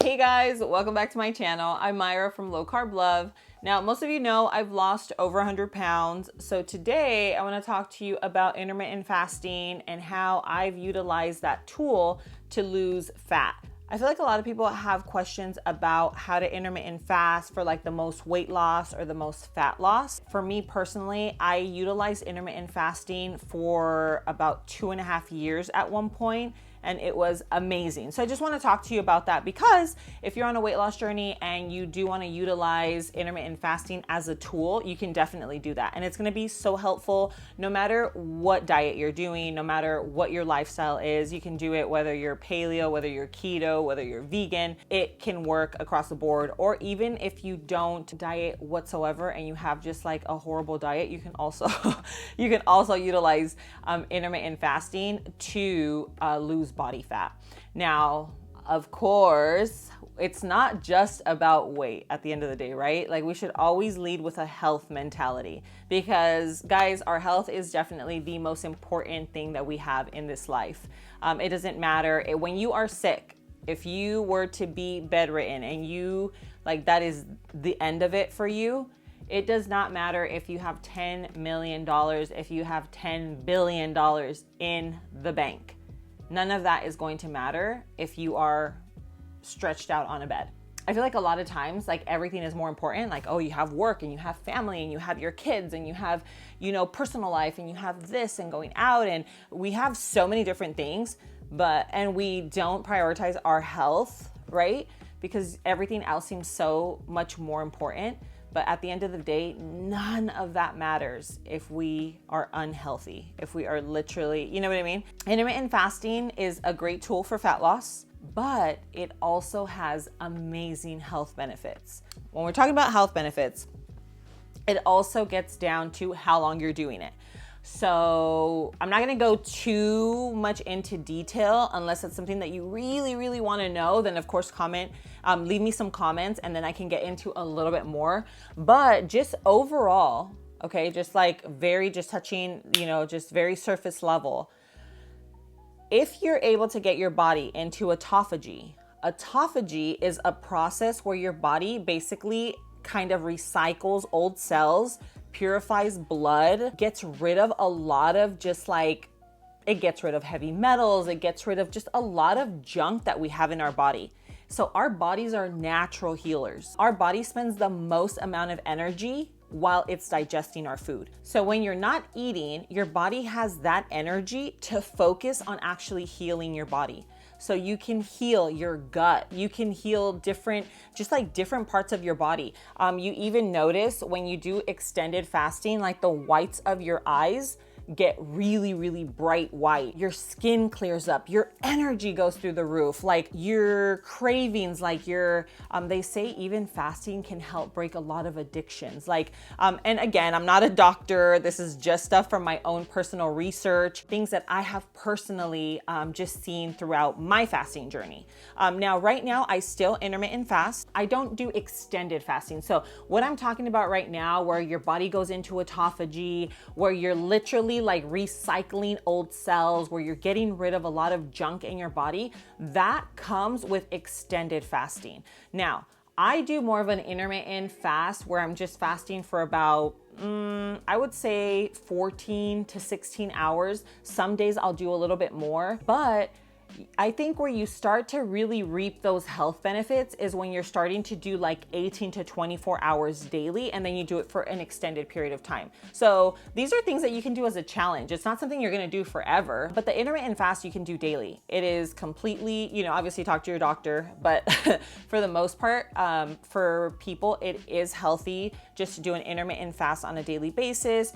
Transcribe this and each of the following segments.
Hey guys, welcome back to my channel. I'm Myra from Low Carb Love. Now, most of you know I've lost over 100 pounds. So today I want to talk to you about intermittent fasting and how I've utilized that tool to lose fat. I feel like a lot of people have questions about how to intermittent fast for like the most weight loss or the most fat loss. For me personally, I utilized intermittent fasting for about 2.5 years at one point, and it was amazing. So I just want to talk to you about that because if you're on a weight loss journey and you do want to utilize intermittent fasting as a tool, you can definitely do that. And it's going to be so helpful no matter what diet you're doing, no matter what your lifestyle is. You can do it whether you're paleo, whether you're keto, whether you're vegan. It can work across the board. Or even if you don't diet whatsoever and you have just like a horrible diet, you can also utilize intermittent fasting to lose body fat. Now, of course, it's not just about weight at the end of the day, right? Like we should always lead with a health mentality because guys, our health is definitely the most important thing that we have in this life. It doesn't matter when you are sick. If you were to be bedridden and you like that is the end of it for you, it does not matter if you have $10 million, if you have $10 billion in the bank. None of that is going to matter if you are stretched out on a bed. I feel like a lot of times, like everything is more important. Like, oh, you have work and you have family and you have your kids and you have, personal life and you have this and going out and we have so many different things, and we don't prioritize our health, right? Because everything else seems so much more important. But at the end of the day, none of that matters if we are unhealthy, if we are literally, you know what I mean? Intermittent fasting is a great tool for fat loss, but it also has amazing health benefits. When we're talking about health benefits, it also gets down to how long you're doing it. So I'm not going to go too much into detail unless it's something that you really, really want to know. Then of course, leave me some comments and then I can get into a little bit more. But just overall, okay, just touching, just very surface level. If you're able to get your body into autophagy is a process where your body basically kind of recycles old cells, purifies blood, gets rid of a lot of it gets rid of heavy metals, it gets rid of just a lot of junk that we have in our body. So our bodies are natural healers. Our body spends the most amount of energy while it's digesting our food. So when you're not eating, your body has that energy to focus on actually healing your body. So you can heal your gut. You can heal different parts of your body. You even notice when you do extended fasting, like the whites of your eyes get really, really bright white. Your skin clears up. Your energy goes through the roof. Like your cravings, they say even fasting can help break a lot of addictions. And again, I'm not a doctor. This is just stuff from my own personal research, things that I have personally just seen throughout my fasting journey. Now, right now, I still intermittent fast. I don't do extended fasting. So what I'm talking about right now, where your body goes into autophagy, where you're literally like recycling old cells, where you're getting rid of a lot of junk in your body, that comes with extended fasting. Now, I do more of an intermittent fast where I'm just fasting for about, I would say 14 to 16 hours. Some days I'll do a little bit more, but I think where you start to really reap those health benefits is when you're starting to do like 18 to 24 hours daily, and then you do it for an extended period of time. So these are things that you can do as a challenge. It's not something you're going to do forever, but the intermittent fast you can do daily. It is completely, obviously talk to your doctor, but for the most part, for people, it is healthy just to do an intermittent fast on a daily basis.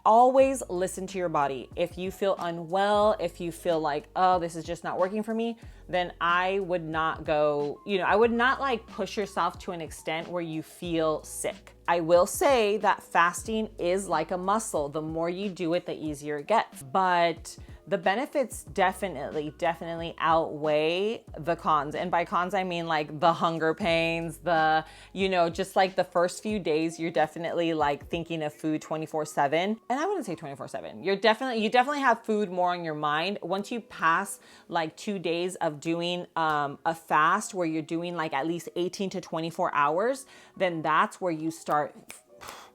Always listen to your body. If you feel unwell, if you feel like, oh, this is just not working for me, then I would not go, I would not like push yourself to an extent where you feel sick. I will say that fasting is like a muscle. The more you do it, the easier it gets. But the benefits definitely outweigh the cons. And by cons, I mean like the hunger pains, just like the first few days, you're definitely like thinking of food 24/7. And I wouldn't say 24/7. You definitely have food more on your mind. Once you pass like 2 days of doing a fast where you're doing like at least 18 to 24 hours, then that's where you start.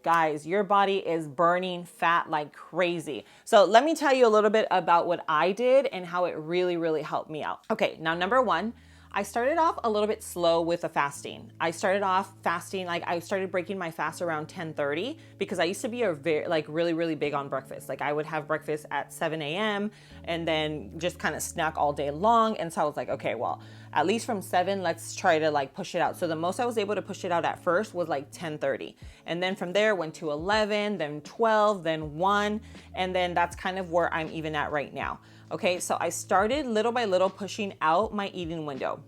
Guys, your body is burning fat like crazy. So let me tell you a little bit about what I did and how it really helped me out. Okay, now number one, I started off a little bit slow with the fasting. I started off fasting, like I started breaking my fast around 10:30 because I used to be really big on breakfast. Like I would have breakfast at 7 a.m. and then just kind of snack all day long. And so I was like, okay, well, at least from 7, let's try to like push it out. So the most I was able to push it out at first was like 10:30. And then from there went to 11, then 12, then 1. And then that's kind of where I'm even at right now. Okay, so I started little by little pushing out my eating window.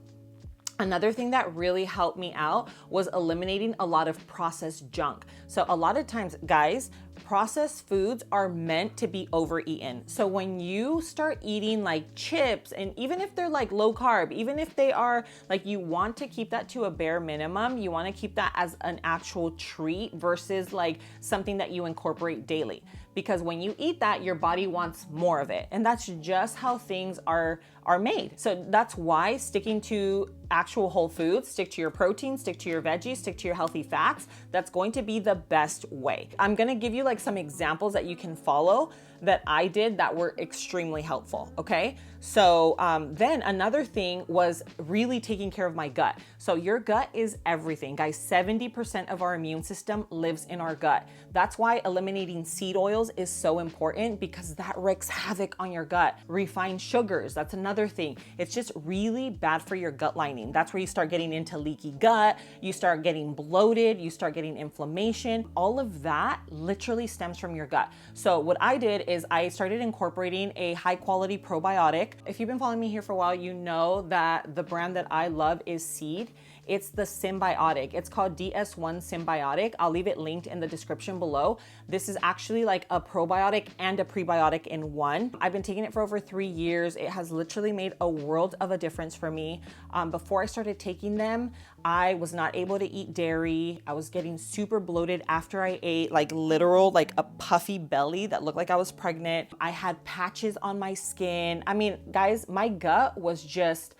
Another thing that really helped me out was eliminating a lot of processed junk. So a lot of times, guys, processed foods are meant to be overeaten. So when you start eating like chips, and even if they're like low carb, even if they are like, you want to keep that to a bare minimum, you want to keep that as an actual treat versus like something that you incorporate daily. Because when you eat that, your body wants more of it. And that's just how things are made. So that's why sticking to actual whole foods, stick to your protein, stick to your veggies, stick to your healthy fats, that's going to be the best way. I'm gonna give you like some examples that you can follow that I did that were extremely helpful, okay? So then another thing was really taking care of my gut. So your gut is everything. Guys, 70% of our immune system lives in our gut. That's why eliminating seed oils is so important, because that wreaks havoc on your gut. Refined sugars, that's another thing. It's just really bad for your gut lining. That's where you start getting into leaky gut, you start getting bloated, you start getting inflammation. All of that literally stems from your gut. So what I did is I started incorporating a high quality probiotic. If you've been following me here for a while, you know that the brand that I love is Seed. It's the Symbiotic. It's called DS1 Symbiotic. I'll leave it linked in the description below. This is actually like a probiotic and a prebiotic in one. I've been taking it for over 3 years. It has literally made a world of a difference for me. Before I started taking them, I was not able to eat dairy. I was getting super bloated after I ate, like literal, like a puffy belly that looked like I was pregnant. I had patches on my skin. I mean, guys, my gut was just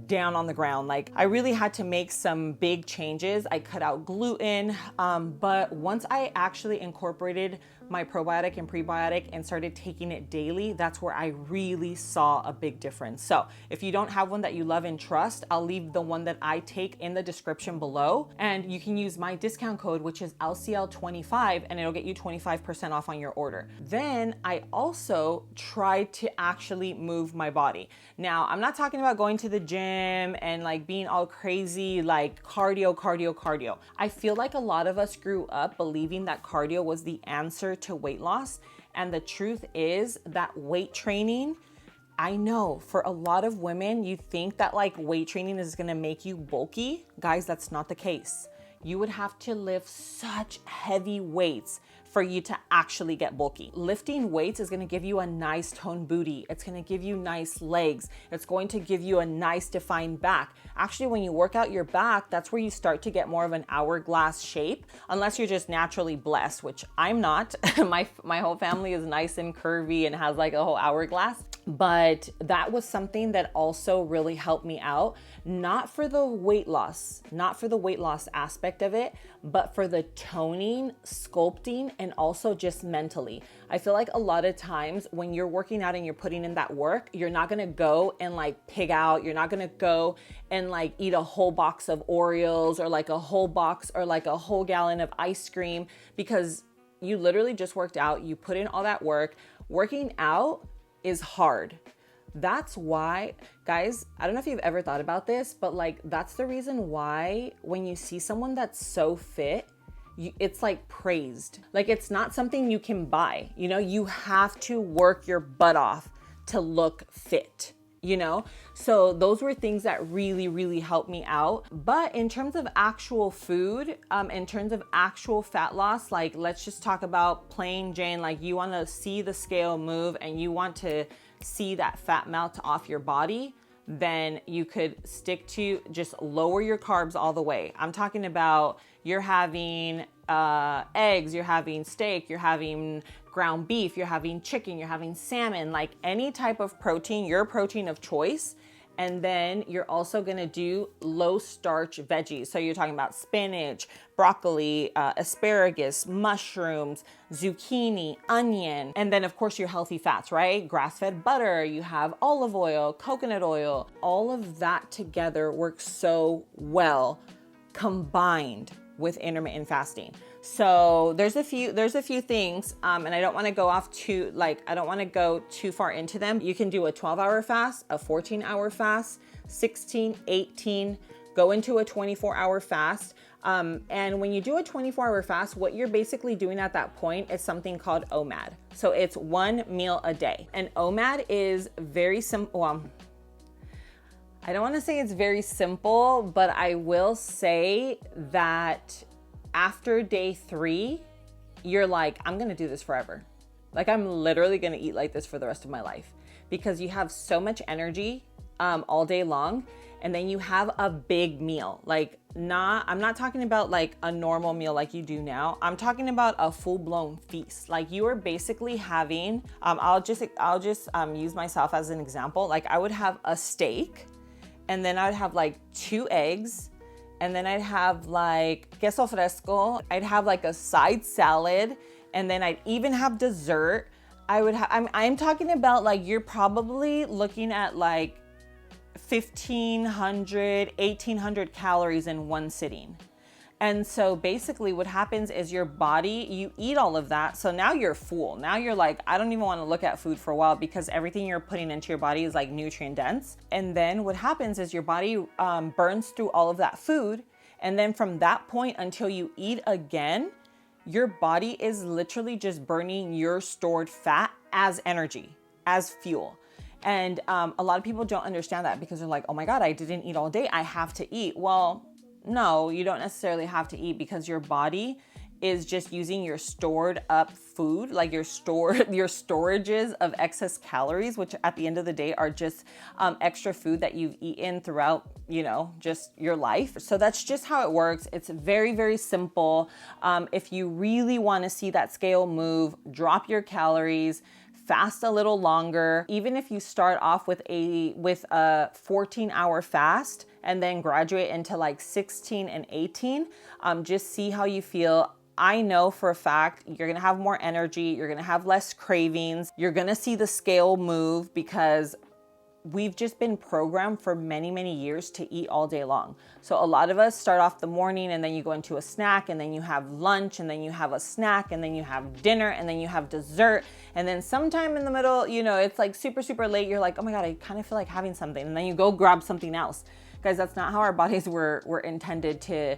down on the ground. Like I really had to make some big changes. I cut out gluten, but once I actually incorporated my probiotic and prebiotic and started taking it daily, that's where I really saw a big difference. So if you don't have one that you love and trust, I'll leave the one that I take in the description below, and you can use my discount code, which is LCL25, and it'll get you 25% off on your order. Then I also tried to actually move my body. Now, I'm not talking about going to the gym and like being all crazy, like cardio. I feel like a lot of us grew up believing that cardio was the answer to weight loss. And the truth is that weight training, I know for a lot of women, you think that like weight training is gonna make you bulky. Guys, that's not the case. You would have to lift such heavy weights for you to actually get bulky. Lifting weights is gonna give you a nice toned booty. It's gonna give you nice legs. It's going to give you a nice defined back. Actually, when you work out your back, that's where you start to get more of an hourglass shape, unless you're just naturally blessed, which I'm not. My whole family is nice and curvy and has like a whole hourglass. But that was something that also really helped me out, not for the weight loss aspect of it, but for the toning, sculpting, and also just mentally. I feel like a lot of times when you're working out and you're putting in that work, you're not gonna go and like pig out. You're not gonna go and like eat a whole box of Oreos or like a whole box or like a whole gallon of ice cream, because you literally just worked out. You put in all that work. Working out is hard. That's why, guys, I don't know if you've ever thought about this, but like that's the reason why when you see someone that's so fit, it's like praised. Like it's not something you can buy. You know, you have to work your butt off to look fit, you know? So those were things that really helped me out. But in terms of actual food, in terms of actual fat loss, like let's just talk about plain Jane, like you want to see the scale move and you want to see that fat melt off your body, then you could stick to just lower your carbs all the way. I'm talking about you're having eggs, you're having steak, you're having ground beef, you're having chicken, you're having salmon, like any type of protein, your protein of choice. And then you're also gonna do low starch veggies. So you're talking about spinach, broccoli, asparagus, mushrooms, zucchini, onion. And then of course your healthy fats, right? Grass-fed butter, you have olive oil, coconut oil. All of that together works so well combined with intermittent fasting. So there's a few things, and I don't want to go off too, I don't want to go too far into them. You can do a 12-hour fast, a 14-hour fast, 16, 18, go into a 24-hour fast. And when you do a 24-hour fast, what you're basically doing at that point is something called OMAD. So it's 1 meal a day. And OMAD is very simple. Well, I don't want to say it's very simple, but I will say that after day 3, you're like, I'm going to do this forever. Like, I'm literally going to eat like this for the rest of my life, because you have so much energy all day long. And then you have a big meal. I'm not talking about like a normal meal like you do now. I'm talking about a full-blown feast. Like, you are basically having, I'll just use myself as an example. Like, I would have a steak, and then I'd have like 2 eggs, and then I'd have like queso fresco. I'd have like a side salad, and then I'd even have dessert. I'm talking about, like, you're probably looking at like 1,500, 1,800 calories in one sitting. And so basically what happens is your body, you eat all of that. So now you're full. Now you're like, I don't even want to look at food for a while, because everything you're putting into your body is like nutrient dense. And then what happens is your body burns through all of that food. And then from that point until you eat again, your body is literally just burning your stored fat as energy, as fuel. And a lot of people don't understand that, because they're like, oh my God, I didn't eat all day, I have to eat. Well, no, you don't necessarily have to eat, because your body is just using your stored up food, like your storages of excess calories, which at the end of the day are just extra food that you've eaten throughout, just your life. So that's just how it works. It's very, very simple. If you really want to see that scale move, drop your calories, fast a little longer. Even if you start off with a 14-hour fast and then graduate into like 16 and 18, just see how you feel. I know for a fact you're gonna have more energy, you're gonna have less cravings, you're gonna see the scale move, because we've just been programmed for many, many years to eat all day long. So a lot of us start off the morning, and then you go into a snack, and then you have lunch, and then you have a snack, and then you have dinner, and then you have dessert. And then sometime in the middle, it's like super, super late. You're like, oh my God, I kind of feel like having something. And then you go grab something else. Guys, that's not how our bodies were intended to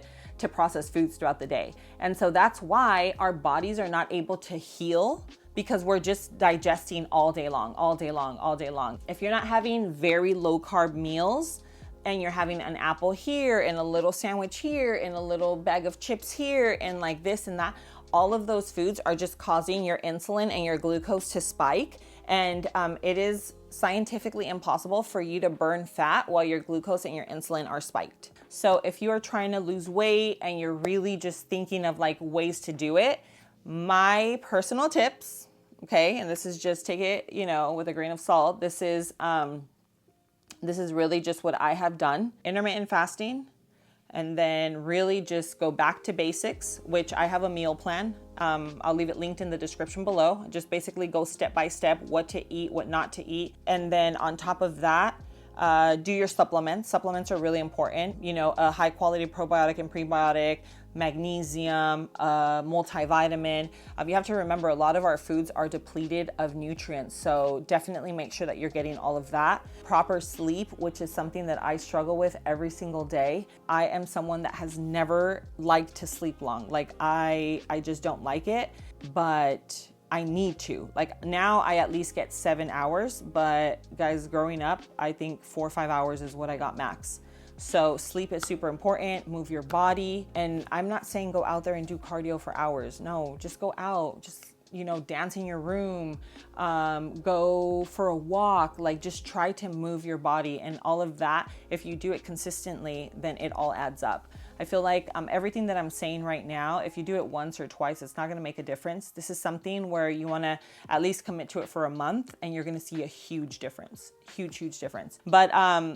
process foods throughout the day. And so that's why our bodies are not able to heal, because we're just digesting all day long, all day long, all day long. If you're not having very low carb meals, and you're having an apple here, and a little sandwich here, and a little bag of chips here, and like this and that, all of those foods are just causing your insulin and your glucose to spike. And it is scientifically impossible for you to burn fat while your glucose and your insulin are spiked. So if you are trying to lose weight and you're really just thinking of like ways to do it, my personal tips, okay, and this is just, take it, with a grain of salt. This is really just what I have done. Intermittent fasting, and then really just go back to basics, which I have a meal plan. I'll leave it linked in the description below. Just basically go step by step, what to eat, what not to eat. And then on top of that, do your supplements. Supplements are really important. A high quality probiotic and prebiotic, magnesium, multivitamin. You have to remember, a lot of our foods are depleted of nutrients. So definitely make sure that you're getting all of that. Proper sleep, which is something that I struggle with every single day. I am someone that has never liked to sleep long. Like I just don't like it, but I need to. Like now I at least get 7 hours, but guys, growing up, I think 4 or 5 hours is what I got max. So sleep is super important, move your body. And I'm not saying go out there and do cardio for hours. No, just go out, just dance in your room, go for a walk, like just try to move your body, and all of that, if you do it consistently, then it all adds up. I feel like everything that I'm saying right now, if you do it once or twice, it's not going to make a difference. This is something where you want to at least commit to it for a month, and you're going to see a huge difference, huge difference. But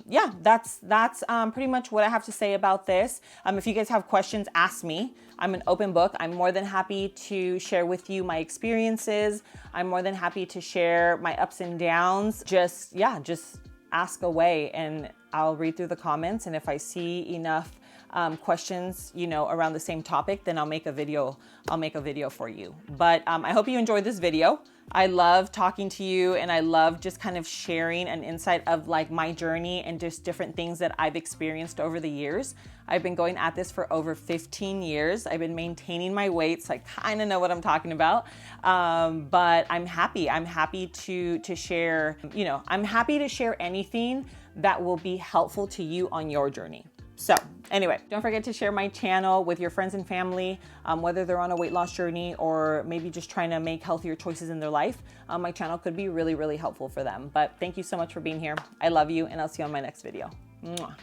yeah, that's pretty much what I have to say about this. If you guys have questions, ask me. I'm an open book. I'm more than happy to share with you my experiences. I'm more than happy to share my ups and downs. Just ask away, and I'll read through the comments. And if I see enough questions, around the same topic, then I'll make a video for you. But I hope you enjoyed this video. I love talking to you, and I love just kind of sharing an insight of like my journey and just different things that I've experienced over the years. I've been going at this for over 15 years. I've been maintaining my weight, so I kind of know what I'm talking about. But I'm happy. I'm happy to share, I'm happy to share anything that will be helpful to you on your journey. So anyway, don't forget to share my channel with your friends and family, whether they're on a weight loss journey or maybe just trying to make healthier choices in their life. My channel could be really, really helpful for them. But thank you so much for being here. I love you, and I'll see you on my next video. Mwah.